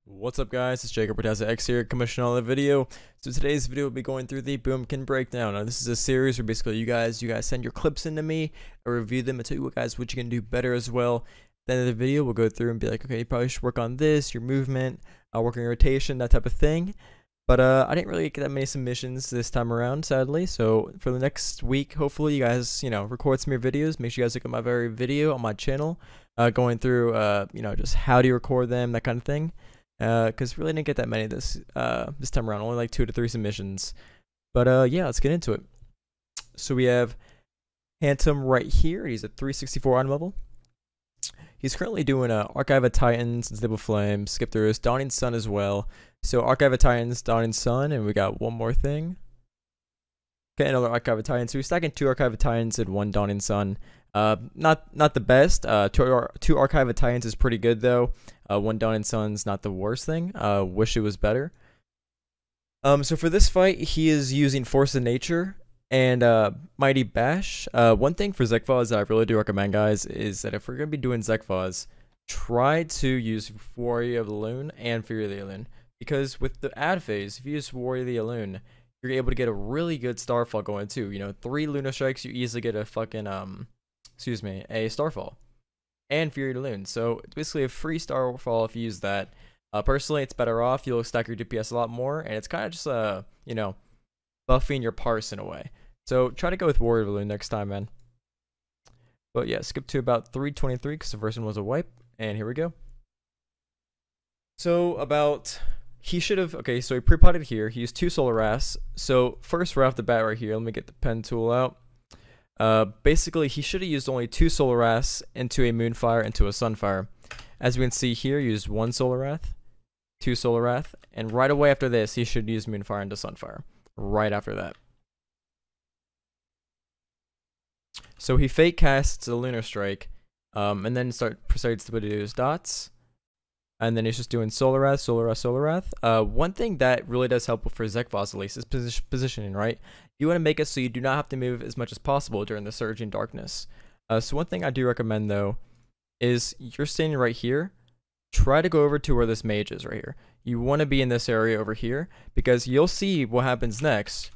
What's up, guys? It's Jacob X here, coming on the video. So today's video will be going through the Boomkin Breakdown. Now this is a series where basically you guys send your clips into me, I review them, and tell you guys what you can do better as well. At the end of the video, we'll go through and be like, okay, you probably should work on this, your movement, work on your rotation, that type of thing. But I didn't really get that many submissions this time around, sadly. So for the next week, hopefully you guys, record some of your videos. Make sure you guys look at my very video on my channel, going through, just how do you record them, that kind of thing. Because really didn't get that many this time around, only like 2 to 3 submissions. But yeah, let's get into it. So we have Hantum right here. He's at 364 item level. He's currently doing Archive of Titans, Stable Flame, Skip Through This, Dawning Sun as well. So Archive of Titans, Dawning Sun, and we got one more thing. Okay, another Archive of Titans. So we're stacking 2 Archive of Titans and 1 Dawning Sun. Not the best. 2 Archive of Titans is pretty good though. 1 Dawning Sun's not the worst thing. Wish it was better. So for this fight, he is using Force of Nature and Mighty Bash. One thing for Zek'voz that I really do recommend, guys, is that if we're gonna be doing Zek'voz, try to use Warrior of the Loon and Fury of the Loon, because with the ad phase, if you use Warrior of the Loon, you're able to get a really good Starfall going too. 3 Lunar Strikes, you easily get a fucking a Starfall and Fury of the Loon. So it's basically a free Starfall if you use that. Personally, it's better off. You'll stack your DPS a lot more, and it's kind of just buffing your parse in a way. So try to go with Warrior of the Loon next time, man. But yeah, skip to about 323 because the first one was a wipe, and here we go. So he should have, okay, so he pre-potted here. He used 2 Solar Wraths. So first, right off the bat right here, let me get the pen tool out. Basically, he should have used only 2 Solar Wraths into a Moonfire, into a Sunfire. As we can see here, he used 1 Solar Wrath, 2 Solar Wrath, and right away after this, he should use Moonfire into Sunfire. Right after that. So he fake casts a Lunar Strike, and then proceeds to do his dots. And then he's just doing Solar Wrath, Solar Wrath, Solar Wrath. One thing that really does help for Zek'voz at least is positioning, right? You want to make it so you do not have to move as much as possible during the surging darkness. So one thing I do recommend though is you're standing right here. Try to go over to where this mage is right here. You want to be in this area over here, because you'll see what happens next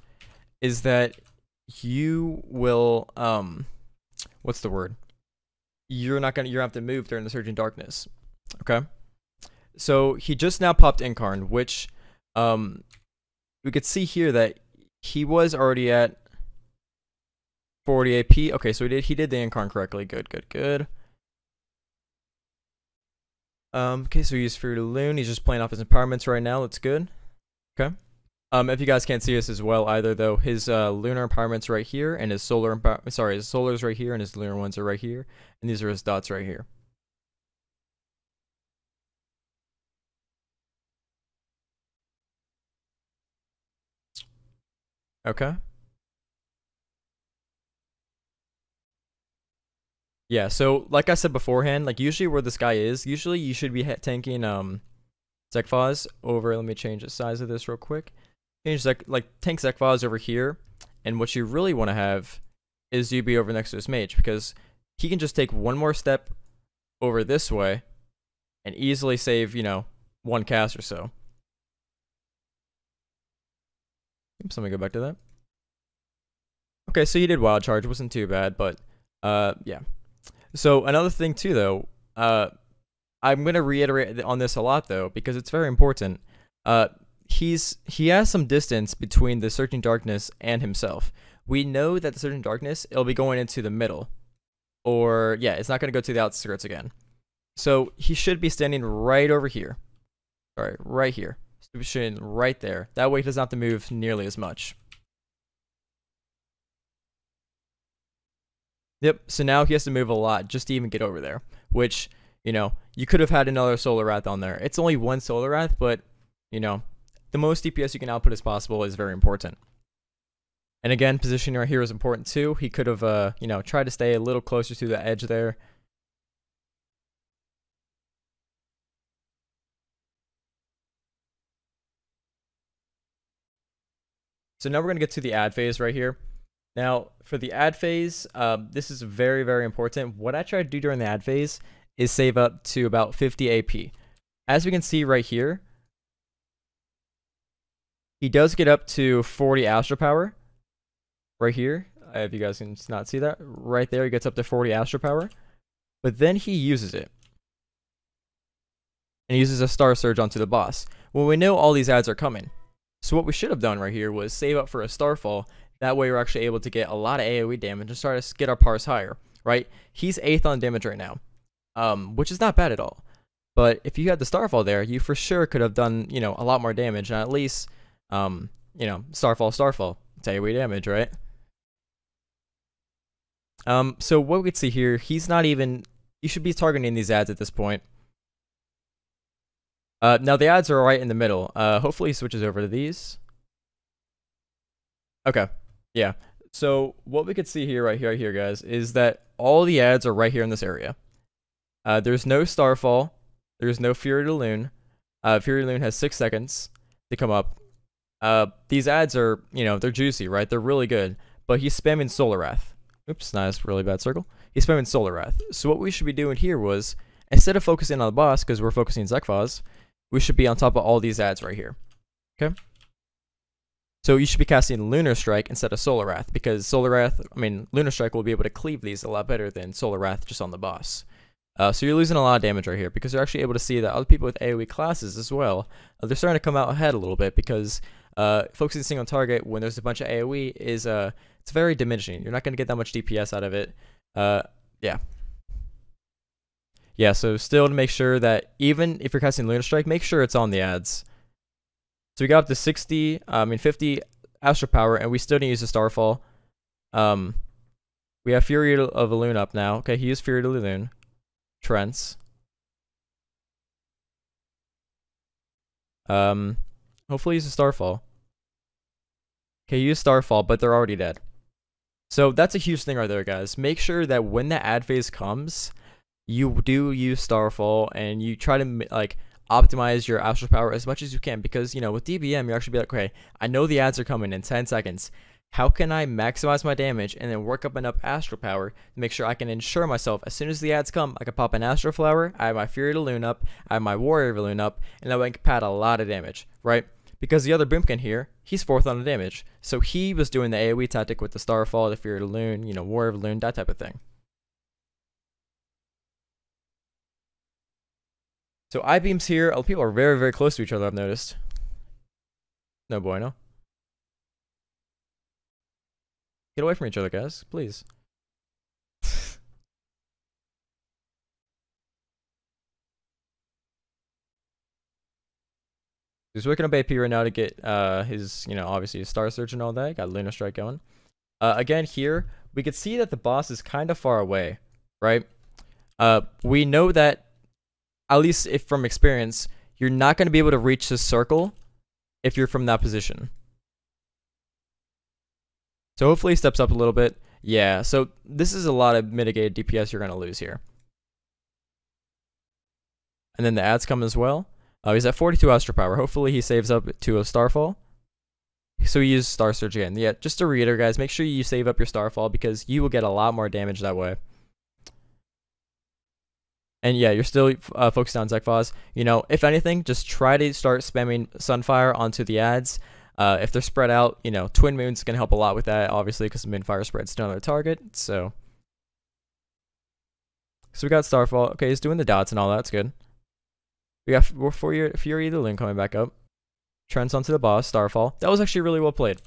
is that you will what's the word? You're not gonna have to move during the surging darkness. Okay? So he just now popped Incarn, which we could see here that he was already at 40 AP. Okay, so he did the Incarn correctly. Good. Okay, so he used Fury of the Loon. He's just playing off his empowerments right now. That's good. Okay. If you guys can't see this as well either though, his lunar empowerments right here, and his solar his solars right here, and his lunar ones are right here, and these are his dots right here. Okay. Yeah, so like I said beforehand, like usually where this guy is, usually you should be tanking Zek'voz over. Let me change the size of this real quick. Tank Zek'voz over here, and what you really want to have is you be over next to this mage, because he can just take one more step over this way and easily save, 1 cast or so. Oops, let me go back to that. Okay, so you did Wild Charge, wasn't too bad, but yeah. So another thing too though, I'm gonna reiterate on this a lot though, because it's very important. He has some distance between the Surging Darkness and himself. We know that the Surging Darkness, it'll be going into the middle, or yeah, it's not gonna go to the outskirts again. So he should be standing right over here. Sorry, right here. Right there. That way he doesn't have to move nearly as much. Yep, so now he has to move a lot just to even get over there, which, you could have had another Solar Wrath on there. It's only 1 Solar Wrath, but, the most DPS you can output as possible is very important. And again, positioning right here is important too. He could have, tried to stay a little closer to the edge there. So now we're going to get to the ad phase right here. Now, for the ad phase, this is very, very important. What I try to do during the ad phase is save up to about 50 AP. as we can see right here, he does get up to 40 Astro Power. Right here, if you guys can not see that, right there, he gets up to 40 Astro Power. But then he uses it. And he uses a Star Surge onto the boss. Well, we know all these ads are coming. So what we should have done right here was save up for a Starfall. That way we're actually able to get a lot of AoE damage and start to get our pars higher, right? He's 8th on damage right now, which is not bad at all. But if you had the Starfall there, you for sure could have done, you know, a lot more damage. And at least, you know, Starfall. It's AoE damage, right? So what we can see here, he's not even, you should be targeting these ads at this point. Now the ads are right in the middle. Hopefully he switches over to these. Okay, yeah. So what we could see here, right here, guys, is that all the ads are right here in this area. There's no Starfall. There's no Fury to Loon. Fury to Loon has 6 seconds to come up. These ads are, you know, they're juicy, right? They're really good. But he's spamming Solar Wrath. Oops, nice, really bad circle. He's spamming Solar Wrath. So what we should be doing here was, instead of focusing on the boss, because we're focusing Zek'voz, we should be on top of all these ads right here. Okay? So you should be casting Lunar Strike instead of Solar Wrath, because Solar Wrath, I mean, Lunar Strike will be able to cleave these a lot better than Solar Wrath just on the boss. So you're losing a lot of damage right here, because you're actually able to see that other people with AoE classes as well, they're starting to come out ahead a little bit, because focusing single target when there's a bunch of AoE is it's very diminishing. You're not going to get that much DPS out of it. Yeah, so still to make sure that even if you're casting Lunar Strike, make sure it's on the ads. So we got up to 50 Astro Power, and we still didn't use the Starfall. We have Fury of Elune up now. Okay, he used Fury of Elune. Trents. Hopefully use a Starfall. Okay, use Starfall, but they're already dead. So that's a huge thing right there, guys. Make sure that when the ad phase comes, you do use Starfall and you try to like optimize your Astral Power as much as you can, because you know with DBM you actually be like, okay, I know the ads are coming in 10 seconds. How can I maximize my damage and then work up enough Astral Power to make sure I can ensure myself as soon as the ads come, I can pop an Astral Flower, I have my Fury to Loon up, I have my Warrior to Loon up, and that way I can pad a lot of damage, right? Because the other Boomkin here, he's 4th on the damage. So he was doing the AoE tactic with the Starfall, the Fury to Loon, you know, Warrior to Loon, that type of thing. So I-beams here, people are very, very close to each other, I've noticed. No bueno. Get away from each other, guys, please. He's working up AP right now to get his, you know, obviously his Star Surge and all that. Got Lunar Strike going. Again, here, we can see that the boss is kind of far away, right? We know that, at least if from experience, you're not going to be able to reach this circle if you're from that position. So hopefully he steps up a little bit. Yeah, so this is a lot of mitigated DPS you're going to lose here. And then the ads come as well. He's at 42 Astral Power. Hopefully he saves up to a Starfall. So he used Star Surge again. Yeah, just to reiterate, guys, make sure you save up your Starfall because you will get a lot more damage that way. And yeah, you're still focused on Zek'voz. You know, if anything, just try to start spamming Sunfire onto the ads. If they're spread out, you know, Twin Moon's going to help a lot with that, obviously, because the Moonfire spreads to another target. So we got Starfall. Okay, he's doing the dots and all that. That's good. We got Fury of the Loon coming back up. Trends onto the boss, Starfall. That was actually really well played.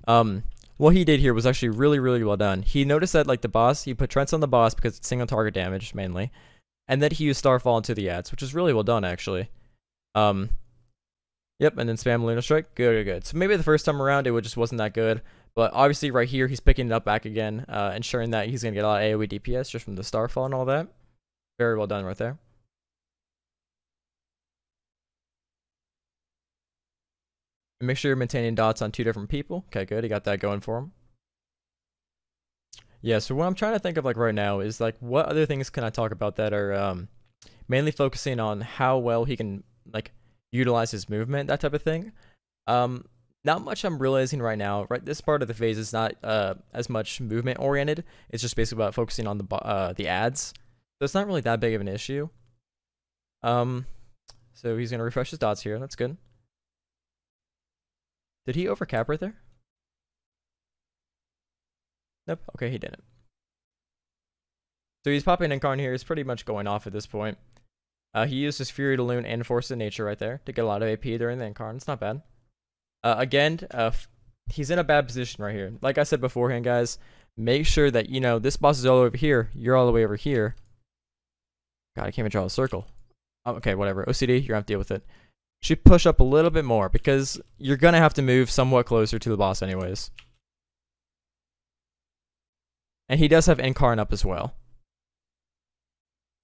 What he did here was actually really, really well done. He noticed that, like, the boss, he put Trents on the boss because it's single target damage, mainly. And then he used Starfall into the ads, which is really well done, actually. Yep, and then spam Lunar Strike. Good. So maybe the first time around, it just wasn't that good. But obviously, right here, he's picking it up back again, ensuring that he's going to get a lot of AoE DPS just from the Starfall and all that. Very well done right there. And make sure you're maintaining dots on 2 different people. Okay, good. He got that going for him. Yeah, so what I'm trying to think of like right now is like what other things can I talk about that are mainly focusing on how well he can like utilize his movement, that type of thing. Not much I'm realizing right now. Right, this part of the phase is not as much movement oriented. It's just basically about focusing on the ads. So it's not really that big of an issue. So he's going to refresh his dots here. That's good. Did he overcap right there? Nope. Okay, he didn't. So he's popping Incarn here. He's pretty much going off at this point. He used his Fury to Loon and Force of Nature right there to get a lot of AP during the Incarn. It's not bad. Again, he's in a bad position right here. Like I said beforehand, guys, make sure that, you know, this boss is all over here. You're all the way over here. God, I can't even draw a circle. Okay, whatever. OCD, you're going to have to deal with it. Should push up a little bit more because you're going to have to move somewhat closer to the boss anyways. And he does have Incarn up as well.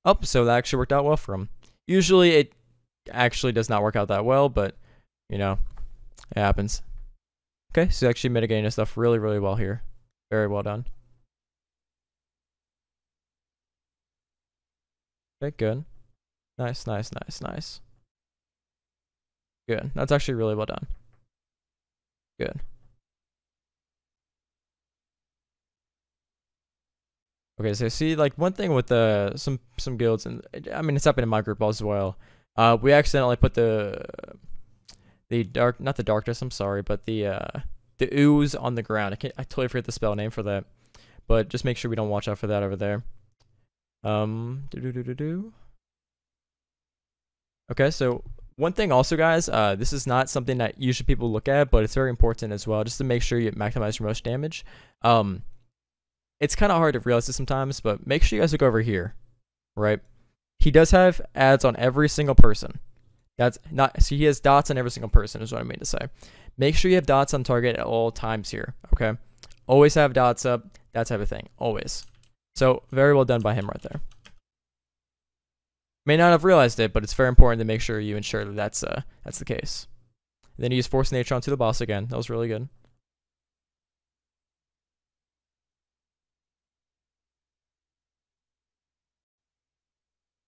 Oh, so that actually worked out well for him. Usually it actually does not work out that well, but, you know, it happens. Okay, so actually mitigating his stuff really, really well here. Very well done. Okay, good. Nice, nice, nice, nice. Good. That's actually really well done. Good. Okay, so see, like, one thing with some guilds, and I mean, it's happened in my group as well. We accidentally put the not the darkness, I'm sorry, but the ooze on the ground. I totally forget the spell name for that, but just make sure we don't watch out for that over there. Okay, so one thing also, guys, this is not something that usually people look at, but it's very important as well, just to make sure you maximize your most damage. It's kind of hard to realize this sometimes, but make sure you guys look over here, right? He does have ads on every single person. That's not, so he has dots on every single person is what I mean to say. Make sure you have dots on target at all times here, okay? Always have dots up, that type of thing, always. So very well done by him right there. May not have realized it, but it's very important to make sure you ensure that that's the case. And then you use Force Nature onto the boss again. That was really good.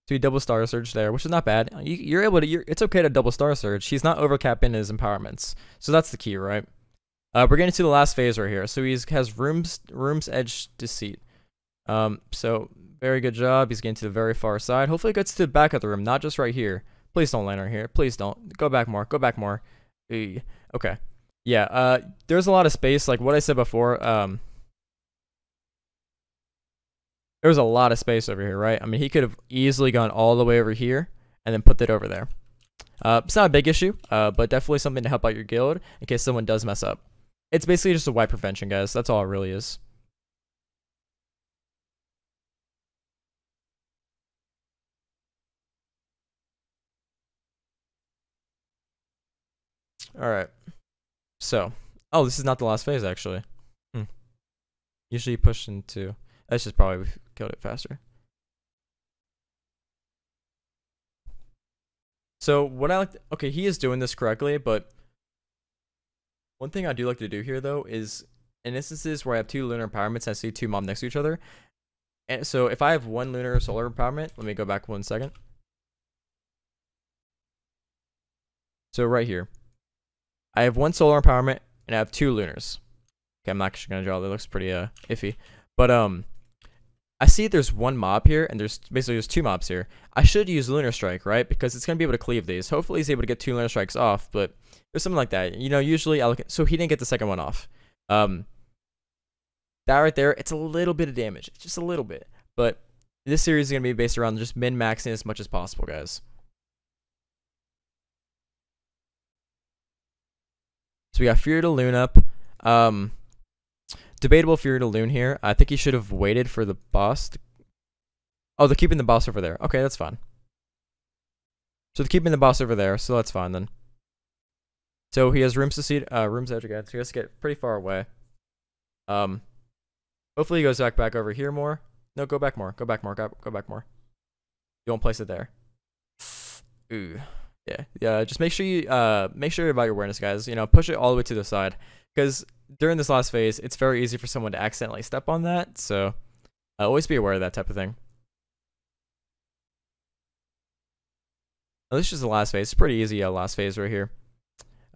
So you double Star Surge there, which is not bad. You're able to. It's okay to double Star Surge. He's not overcapping his empowerments, so that's the key, right? We're getting to the last phase right here. So he has Room's Edge Deceit. So very good job. He's getting to the very far side. Hopefully it gets to the back of the room, not just right here. Please don't land right here. Please don't. Go back more. Go back more. Okay. Yeah. There's a lot of space. Like what I said before. There's a lot of space over here, right? I mean, he could have easily gone all the way over here and then put that over there. It's not a big issue, but definitely something to help out your guild in case someone does mess up. It's basically just a wipe prevention, guys. That's all it really is. Alright. So. Oh, this is not the last phase, actually. Usually push into... That's just probably killed it faster. So what I like to, okay, he is doing this correctly, but one thing I do like to do here though is in instances where I have two lunar empowerments, I see two mob next to each other. And so if I have one lunar solar empowerment, let me go back 1 second. So right here, I have one solar empowerment and I have two lunars. Okay, I'm not actually gonna draw. That looks pretty iffy, but I see there's one mob here, and there's two mobs here. I should use Lunar Strike, right? Because it's going to be able to cleave these. Hopefully he's able to get 2 Lunar Strikes off, but there's something like that. You know, usually I look at, so he didn't get the second one off. That right there, it's a little bit of damage. It's just a little bit. But this series is going to be based around just min-maxing as much as possible, guys. So we got Fury to Loon up. Debatable Fury to Loon here. I think he should have waited for the boss. Oh, they're keeping the boss over there. Okay, that's fine. So they're keeping the boss over there, so that's fine then. So he has Room's Edge again, so he has to get pretty far away. Hopefully he goes back over here more. No, go back more. Go back more. Go back more. You won't place it there. Ooh. Yeah. Just make sure about your awareness, guys. You know, push it all the way to the side, because during this last phase, it's very easy for someone to accidentally step on that. So always be aware of that type of thing. Now, this is just the last phase. It's pretty easy. Last phase right here.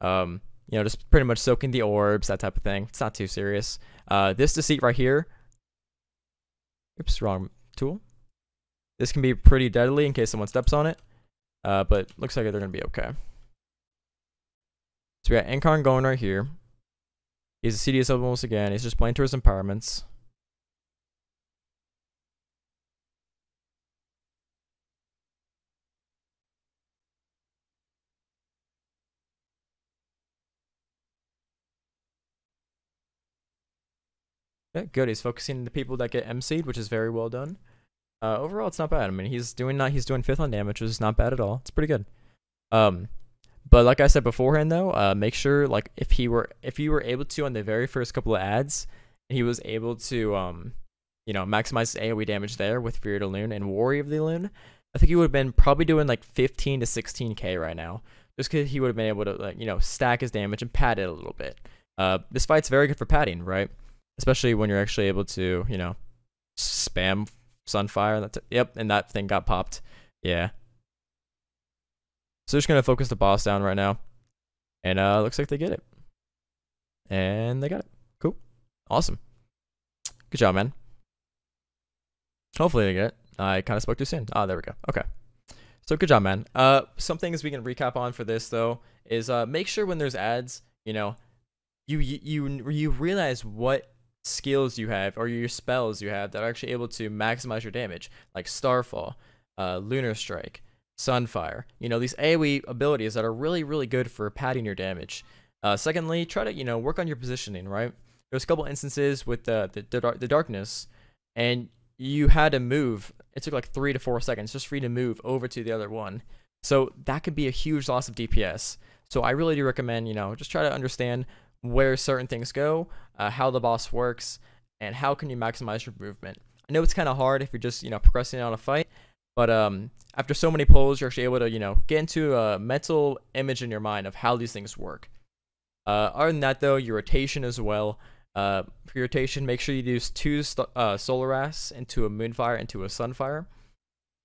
You know, just pretty much soaking the orbs, that type of thing. It's not too serious. This Deceit right here. Oops, wrong tool. This can be pretty deadly in case someone steps on it. but looks like they're going to be okay. So we got Incarn going right here. He's a CDS almost again. He's just playing towards empowerments. Yeah, good. He's focusing the people that get MC'd, which is very well done. Overall, it's not bad. I mean, he's doing 5th on damage, which is not bad at all. It's pretty good. But like I said beforehand, though, make sure like if you were able to on the very first couple of ads, he was able to you know, maximize his AoE damage there with Fury of the Loon and Warrior of the Loon, I think he would have been probably doing like 15 to 16k right now, just because he would have been able to, like, you know, stack his damage and pad it a little bit. This fight's very good for padding, right? Especially when you're actually able to, you know, spam Sunfire. Yep, and that thing got popped. Yeah. So just gonna focus the boss down right now, and looks like they get it, and they got it. Cool, awesome, good job, man. Hopefully they get it. I kind of spoke too soon. Ah, there we go. Okay, so good job, man. Some things we can recap on for this though is make sure when there's ads, you know, you realize what skills you have or your spells you have that are actually able to maximize your damage, like Starfall, Lunar Strike, Sunfire. You know, these AoE abilities that are really, really good for padding your damage. Secondly, try to, you know, work on your positioning, right? There's a couple instances with the darkness, and you had to move. It took like 3 to 4 seconds just for you to move over to the other one. So that could be a huge loss of DPS. So I really do recommend, you know, just try to understand where certain things go, how the boss works, and how can you maximize your movement. I know it's kind of hard if you're just, you know, progressing on a fight, but after so many polls, you're actually able to, you know, get into a mental image in your mind of how these things work. Other than that, though, your rotation as well. For your rotation, make sure you use 2 Solar Wraths into a Moonfire into a Sunfire.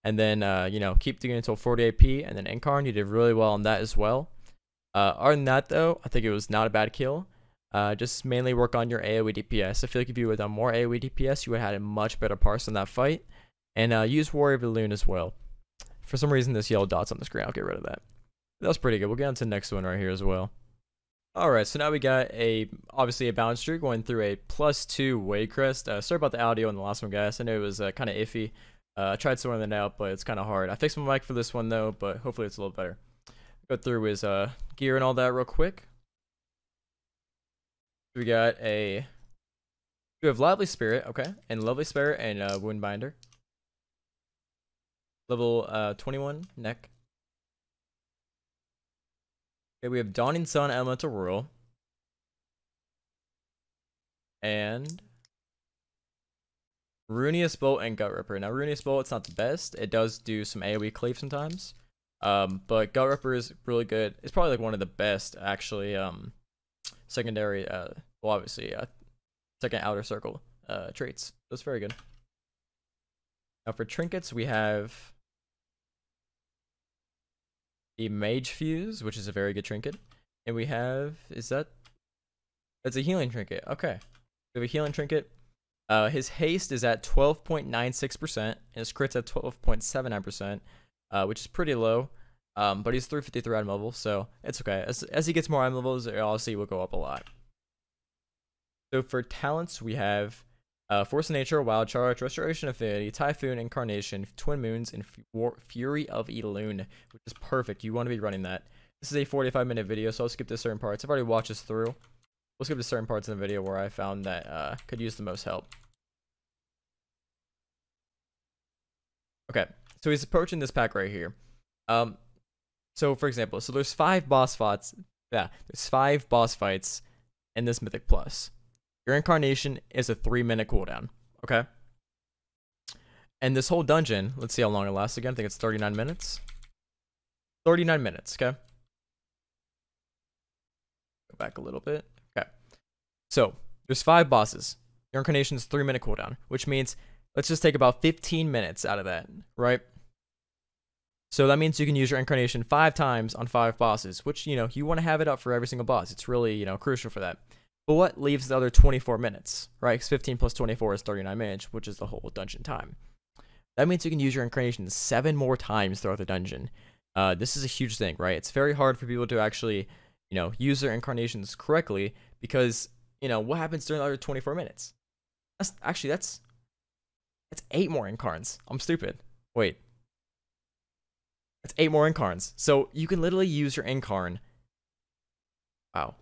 And then, you know, keep doing it until 40 AP. And then Incarn, you did really well on that as well. Other than that, though, I think it was not a bad kill. Just mainly work on your AoE DPS. I feel like if you would have done more AoE DPS, you would have had a much better parse in that fight. And use Warrior of the Loon as well. For some reason, this yellow dot's on the screen. I'll get rid of that. That was pretty good. We'll get on to the next one right here as well. Alright, so now we got obviously a balance streak going through a +2 Wave Crest. Sorry about the audio in the last one, guys. I know it was kind of iffy. I tried sorting that out, but it's kind of hard. I fixed my mic for this one, though, but hopefully it's a little better. Go through his gear and all that real quick. We got we have Lively Spirit, okay, and Lovely Spirit and Woundbinder. Level 21 neck. Okay, we have Dawning Sun, Elemental Royal, and Runeous Bolt and Gut Ripper. Now, Runeous Bolt, it's not the best. It does do some AoE cleave sometimes, but Gut Ripper is really good. It's probably like one of the best, actually, secondary, well, obviously, second outer circle traits. That's very good. Now, for trinkets, we have the Mage Fuse, which is a very good trinket. And we have, it's a healing trinket. Okay. We have a healing trinket. His haste is at 12.96%, and his crit's at 12.79%, which is pretty low. But he's 353 item level, so it's okay. As he gets more item levels, obviously will go up a lot. So for talents, we have Force of Nature, Wild Charge, Restoration Affinity, Typhoon, Incarnation, Twin Moons, and Fury of Elune, which is perfect. You want to be running that. This is a 45-minute video, so I'll skip to certain parts. I've already watched this through. We'll skip to certain parts in the video where I found that could use the most help. Okay, so he's approaching this pack right here. So for example, so there's 5 boss fights. Yeah, there's 5 boss fights in this Mythic Plus. Your Incarnation is a 3-minute cooldown, okay? And this whole dungeon, let's see how long it lasts again. I think it's 39 minutes. 39 minutes, okay? Go back a little bit. Okay. So, there's 5 bosses. Your Incarnation's 3-minute cooldown, which means let's just take about 15 minutes out of that, right? So that means you can use your Incarnation 5 times on 5 bosses, which, you know, you want to have it up for every single boss. It's really, you know, crucial for that. But what leaves the other 24 minutes, right? Because 15 plus 24 is 39 minutes, which is the whole dungeon time. That means you can use your Incarnation 7 more times throughout the dungeon. This is a huge thing, right? It's very hard for people to actually, use their incarnations correctly because, what happens during the other 24 minutes? That's 8 more incarns. I'm stupid. Wait. That's 8 more incarns. So you can literally use your incarn. Wow.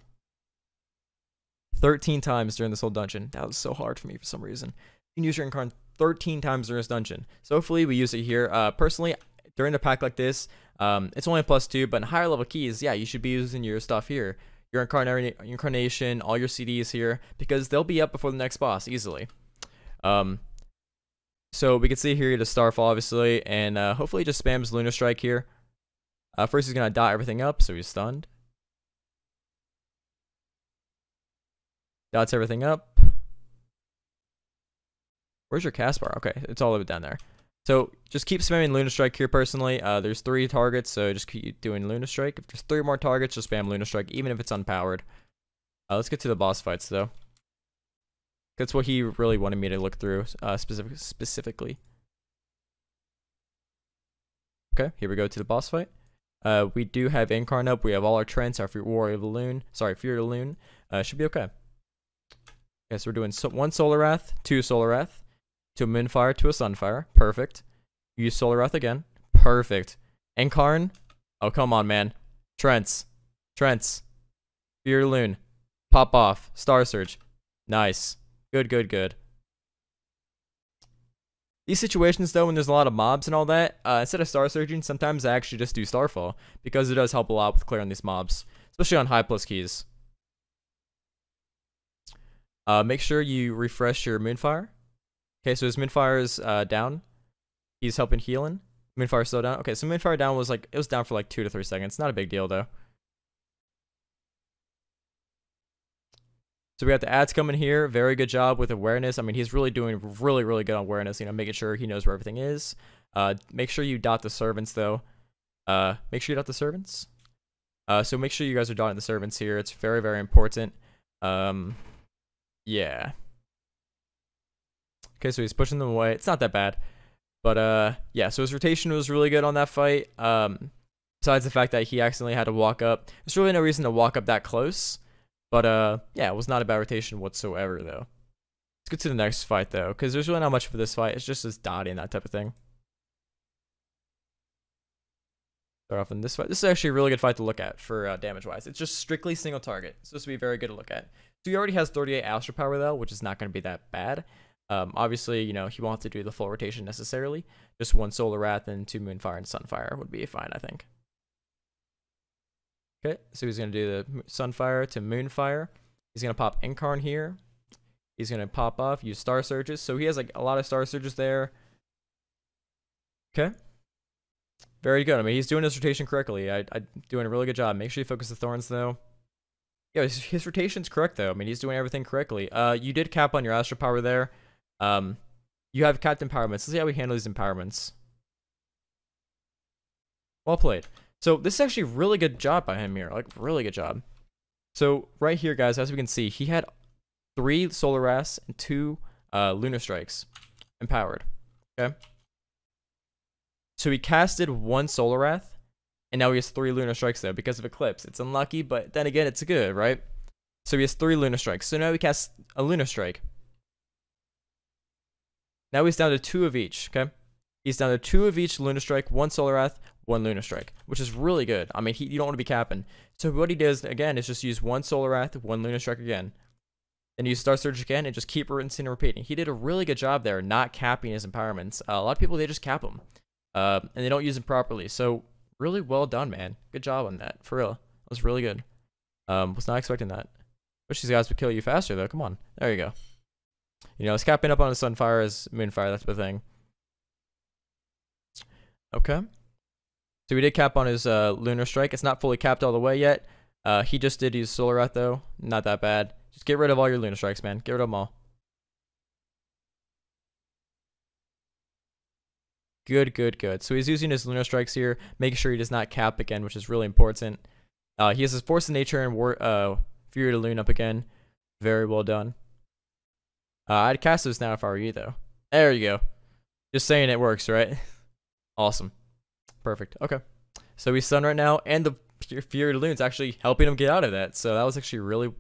13 times during this whole dungeon. That was so hard for me for some reason. You can use your incarn 13 times during this dungeon. So hopefully we use it here. Personally, during a pack like this, it's only a +2, but in higher level keys, yeah, you should be using your stuff here. Your incarnation, all your CDs here, because they'll be up before the next boss easily. So we can see here the Starfall, obviously, and hopefully he just spams Lunar Strike here. First he's going to dot everything up, so he's stunned. Dots everything up. Where's your cast bar? Okay, it's all the way down there. So just keep spamming Lunar Strike here personally. There's 3 targets, so just keep doing Lunar Strike. If there's 3 more targets, just spam Lunar Strike, even if it's unpowered. Let's get to the boss fights, though. That's what he really wanted me to look through specifically. Okay, here we go to the boss fight. We do have Incarn up. We have all our Trents, our Fury of the Loon. Sorry, Fury of the Loon. Should be okay. Okay, so we're doing 1 Solar Wrath, 2 Solar Wrath, to a Moonfire, to a Sunfire. Perfect. Use Solar Wrath again. Perfect. Incarn. Oh, come on, man. Trents. Fury Loon. Pop off. Star Surge. Nice. Good. These situations, though, when there's a lot of mobs and all that, instead of Star Surging, sometimes I actually just do Starfall, because it does help a lot with clearing these mobs, especially on high plus keys. Make sure you refresh your Moonfire. Okay, so his Moonfire is down. He's helping healing. Moonfire's still down. Okay, so Moonfire down was it was down for like 2 to 3 seconds. Not a big deal, though. So we got the ads coming here. Very good job with awareness. I mean, he's really doing really good on awareness, making sure he knows where everything is. Make sure you dot the servants, though. Make sure you dot the servants. So make sure you guys are dotting the servants here. It's very important. Yeah. Okay, so he's pushing them away. It's not that bad. But, yeah, so his rotation was really good on that fight. Besides the fact that he accidentally had to walk up. There's really no reason to walk up that close. But, yeah, it was not a bad rotation whatsoever, though. Let's get to the next fight, though, because there's really not much for this fight. It's just this dotting, that type of thing. Start off in this fight. This is actually a really good fight to look at for damage-wise. It's just strictly single target. So this will be very good to look at. So he already has 38 Astral Power, though, which is not going to be that bad. Obviously, he won't have to do the full rotation necessarily. Just 1 Solar Wrath and 2 Moonfire and Sunfire would be fine, I think. Okay, so he's going to do the Sunfire to Moonfire. He's going to pop Incarn here. He's going to pop off, use Star Surges. So he has a lot of Star Surges there. Okay. Very good. I mean, he's doing his rotation correctly. I'm doing a really good job. Make sure you focus the Thorns, though. Yeah, his rotation's correct, though. I mean, he's doing everything correctly. You did cap on your Astral Power there. You have capped empowerments. Let's see how we handle these empowerments. Well played. So this is actually a really good job by him here. Really good job. So right here, guys, as we can see, he had 3 Solar Wraths and 2 Lunar Strikes empowered. Okay. So he casted 1 Solar Wrath, and now he has 3 Lunar Strikes though because of Eclipse. It's unlucky, but then again, it's good, right? So he has 3 Lunar Strikes. So now he casts a Lunar Strike. Now he's down to 2 of each, okay? He's down to 2 of each Lunar Strike, 1 Solar Wrath, 1 Lunar Strike, which is really good. I mean, you don't want to be capping. So what he does, again, is just use 1 Solar Wrath, 1 Lunar Strike again. Then use Star Surge again, and just keep rinsing and repeating. He did a really good job there, not capping his empowerments. A lot of people, they just cap them. And they don't use them properly. So, really well done, man. Good job on that. For real. That was really good. Was not expecting that. Wish these guys would kill you faster, though. Come on. There you go. It's capping up on the Sunfire as Moonfire. That's the thing. Okay. So we did cap on his Lunar Strike. It's not fully capped all the way yet. He just did use Solar Wrath, though. Not that bad. Just get rid of all your Lunar Strikes, man. Get rid of them all. Good. So he's using his Lunar Strikes here, making sure he does not cap again, which is really important. He has his Force of Nature and Fury to Loon up again. Very well done. I'd cast those now if I were you, though. There you go. Just saying it works, right? Awesome. Perfect. Okay. So he's stunned right now, and the Fury Loon's actually helping him get out of that. So that was actually really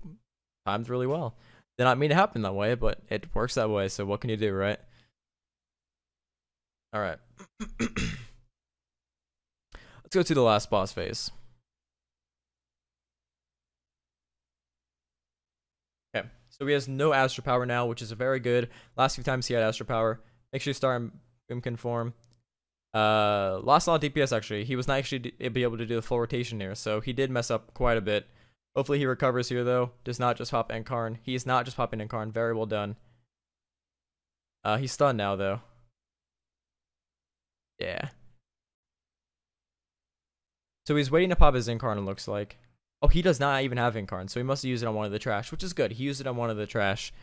timed really well. Did not mean to happen that way, but it works that way. So what can you do, right? All right. Let's go to the last boss phase. Okay, so he has no Astro Power now, which is very good. Last few times he had Astro Power. Make sure you start in Boomkin form. Lost a lot of DPS actually. He was not actually be able to do the full rotation here, so he did mess up quite a bit. Hopefully he recovers here though. Does not just pop Incarn. He is not just popping Incarn. Very well done. He's stunned now though. Yeah. So he's waiting to pop his Incarn, it looks like. Oh, he does not even have Incarn, so he must have used it on one of the trash, which is good. He used it on one of the trash.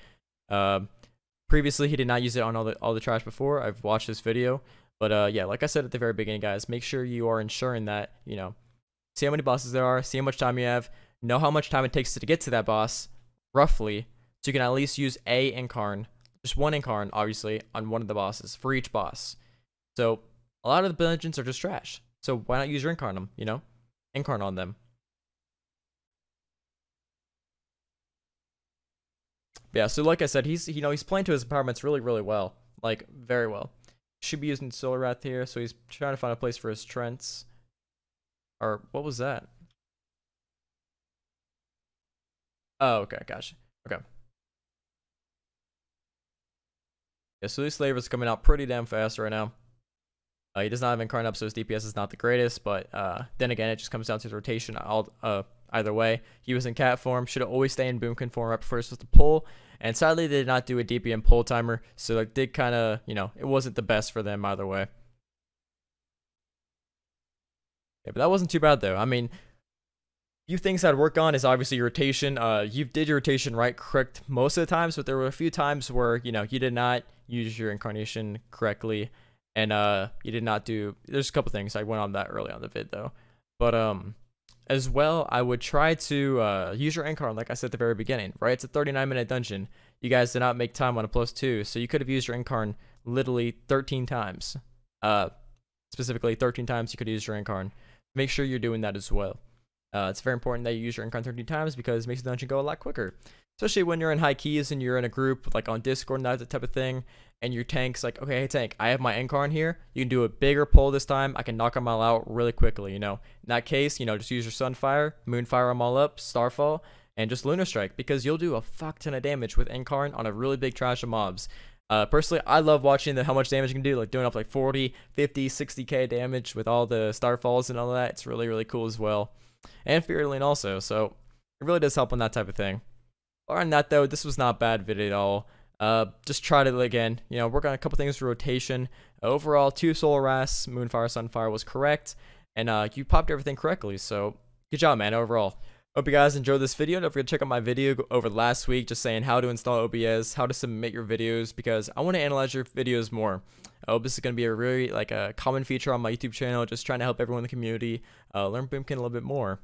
Previously, he did not use it on all the trash before. I've watched this video. But yeah, like I said at the very beginning, guys, make sure you are ensuring that, you know, see how many bosses there are, see how much time you have, know how much time it takes to get to that boss, roughly, so you can at least use a Incarn, just one Incarn, obviously, on one of the bosses, for each boss. So, a lot of the dungeons are just trash. So, why not use your Incarn on them, you know? Incarn on them. But yeah, so like I said, he's playing to his empowerments really, really well. Like, very well. Should be using Solar Wrath here, so he's trying to find a place for his Trents. Or, what was that? Oh, okay, gotcha. Okay. Yeah, so these slavers coming out pretty damn fast right now. He does not have Incarn up, so his DPS is not the greatest, but then again, it just comes down to his rotation either way. He was in cat form, should have always stay in Boomkin form right before he was supposed to pull, and sadly they did not do a DPM pull timer, so it did kind of, you know, it wasn't the best for them either way. Yeah, but that wasn't too bad though. I mean, few things I'd work on is obviously your rotation. You did your rotation correct most of the times, but there were a few times where, you know, you did not use your incarnation correctly, and you did not do, there's a couple things I went on that early on the vid though, but as well, I would try to use your Incarn, like I said at the very beginning, right? It's a 39-minute dungeon. You guys did not make time on a +2, so you could have used your Incarn literally 13 times. Specifically, 13 times you could use your Incarn. Make sure you're doing that as well. It's very important that you use your Incarn 13 times because it makes the dungeon go a lot quicker. Especially when you're in high keys and you're in a group, like on Discord and that type of thing, and your tank's like, okay, hey tank, I have my Incarn here. You can do a bigger pull this time. I can knock them all out really quickly, you know. In that case, you know, just use your Sunfire, Moonfire them all up, Starfall, and just Lunar Strike, because you'll do a fuck ton of damage with Incarn on a really big trash of mobs. Personally, I love watching how much damage you can do, like doing up like 40, 50, 60k damage with all the Starfalls and all that. It's really, really cool as well. And Fury Lane also, so it really does help on that type of thing. Other than that though, this was not a bad vid at all. Just tried it again, you know, work on a couple things for rotation. Overall, 2 Solar Wraths, Moonfire, Sunfire was correct, and you popped everything correctly, so good job, man, overall. Hope you guys enjoyed this video. Don't forget to check out my video over last week just saying how to install OBS, how to submit your videos, because I want to analyze your videos more. I hope this is going to be a really a common feature on my YouTube channel, just trying to help everyone in the community learn Boomkin a little bit more.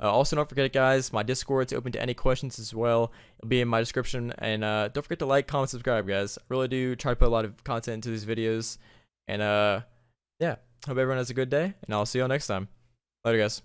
Also, don't forget, guys, my Discord's open to any questions as well. It'll be in my description. And don't forget to like, comment, subscribe, guys. I really do try to put a lot of content into these videos. And yeah, hope everyone has a good day, and I'll see you all next time. Later, guys.